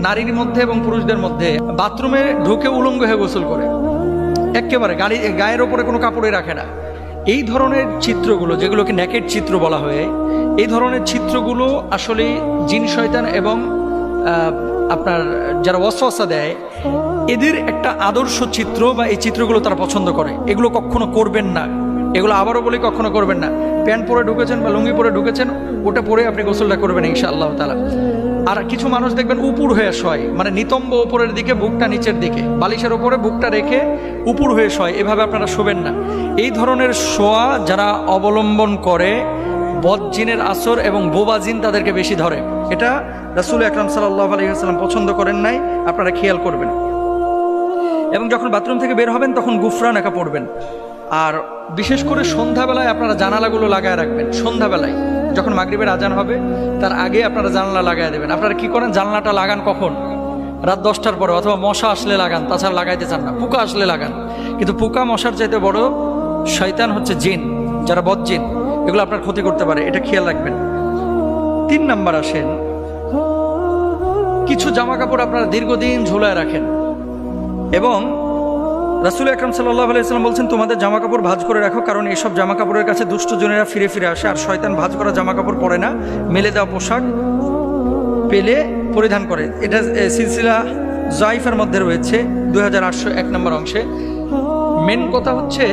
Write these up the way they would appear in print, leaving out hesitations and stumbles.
নারীর মধ্যে এবং পুরুষদের মধ্যে বাথরুমে ঢুকে উলঙ্গ হয়ে গোসল করে, একেবারে গায়ের ওপরে কোনো কাপড়ে রাখে না। এই ধরনের চিত্রগুলো, যেগুলোকে নেকেড চিত্র বলা হয়, এই ধরনের চিত্রগুলো আসলে জিন শয়তান এবং আপনার যারা ওয়াসওয়াসা দেয় এদের একটা আদর্শ চিত্র, বা এই চিত্রগুলো তারা পছন্দ করে। এগুলো কখনো করবেন না, এগুলো আবারও বলি কখনো করবেন না। প্যান্ট পরে ঢুকেছেন বা লুঙ্গি পরে ঢুকেছেন, ওটা পরে আপনি গোসলটা করবেন ইনশাআল্লাহ তাআলা। আর কিছু মানুষ দেখবেন উপুর হয়ে শয়, মানে নিতম্ব উপরের দিকে, বুকটা নিচের দিকে, বালিশের উপরে বুকটা রেখে উপুর হয়ে শয়, এভাবে আপনারা শোবেন না। এই ধরনের শোয়া যারা অবলম্বন করে, বদজিনের আসর এবং বোবা জিন তাদেরকে বেশি ধরে। এটা রাসূল আকরাম সাল্লাল্লাহু আলাইহি ওয়াসাল্লাম পছন্দ করেন নাই, আপনারা খেয়াল করবেন। এবং যখন বাথরুম থেকে বের হবেন তখন গুফরান একা পড়বেন। আর বিশেষ করে সন্ধ্যাবেলায় আপনারা জানালাগুলো লাগায় রাখবেন। সন্ধ্যাবেলায় যখন মাগরিবের আজান হবে তার আগে আপনারা জানালা লাগায় দেবেন। আপনারা কি করেন, জানলাটা লাগান কখন? রাত 10টার পরে, অথবা মশা আসলে লাগান, তাছাড়া লাগাইতে চান না। পোকা আসলে লাগান, কিন্তু পোকা মশার চাইতে বড় শয়তান হচ্ছে জিন, যারা বদজিন, এগুলো আপনার ক্ষতি করতে পারে, এটা খেয়াল রাখবেন। 3 নাম্বার আসেন, কিছু জামা কাপড় আপনারা দীর্ঘদিন ঝুলায় রাখেন, এবং রাসূল আকরাম সাল্লাল্লাহু আলাইহি ওয়াসাল্লাম বলছেন তোমাদের জামা কাপড় ভাঁজ করে রাখো, কারণ এইসব জামা কাপড়ের কাছে দুষ্ট জনেরা ফিরে ফিরে আসে, আর শয়তান ভাঁজ করা জামা কাপড় পরে না, মেলে দেওয়া পোশাক পেলে পরিধান করে। এটা সিলসিলা জাইফের মধ্যে রয়েছে 2801 নম্বর অংশে। মেন কথা হচ্ছে,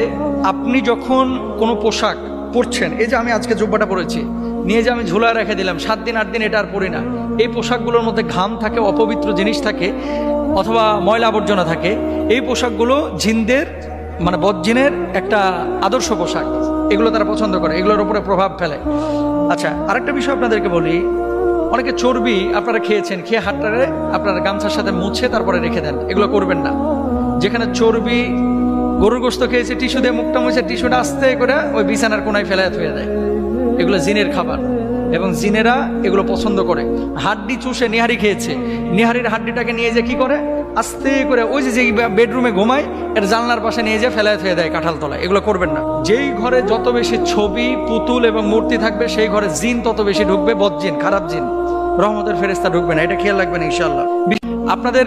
আপনি যখন কোনো পোশাক পরছেন, এই যে আমি আজকে জুব্বাটা পরেছি, নিয়ে যে আমি ঝুলায় রেখে দিলাম, 7 দিন 8 দিন এটা আর পরি না, এই পোশাকগুলোর মধ্যে ঘাম থাকে, অপবিত্র জিনিস থাকে, অথবা ময়লা আবর্জনা থাকে। এই পোশাকগুলো জিনদের, মানে বদজিনের একটা আদর্শ পোশাক, এগুলো তারা পছন্দ করে, এগুলোর উপরে প্রভাব ফেলে। আচ্ছা, আরেকটা বিষয় আপনাদেরকে বলি, অনেকে চর্বি আপনারা খেয়েছেন, খেয়ে হাতটারে আপনারা গামছার সাথে মুছে তারপরে রেখে দেন, এগুলো করবেন না। যেখানে চর্বি, গরুর গোশত খেয়েছে, টিস্যু দিয়ে মুখটা মুছে টিস্যুটা আস্তে করে ওই বিছানার কোনায় ফেলায় থুয়ে দেয়, এগুলো জিনের খাবার, এবং জিনেরা এগুলো পছন্দ করে। হাড্ডি চুষে নিহারি খেয়েছে, নিহারির হাড্ডিটাকে নিয়ে যে কি করে, আস্তে করে ওই যে বেডরুমে ঘুমায় এর জানলার পাশে নিয়ে যে ফেলায় থুয়ে দেয় কাঁঠাল তলায়, এগুলো করবেন না। যেই ঘরে যত বেশি ছবি, পুতুল এবং মূর্তি থাকবে, সেই ঘরে জিন তত বেশি ঢুকবে, বদজিন, খারাপ জিন, রহমতের ফেরেশতা ঢুকবে না, এটা খেয়াল রাখবেন ইনশাআল্লাহ। আপনাদের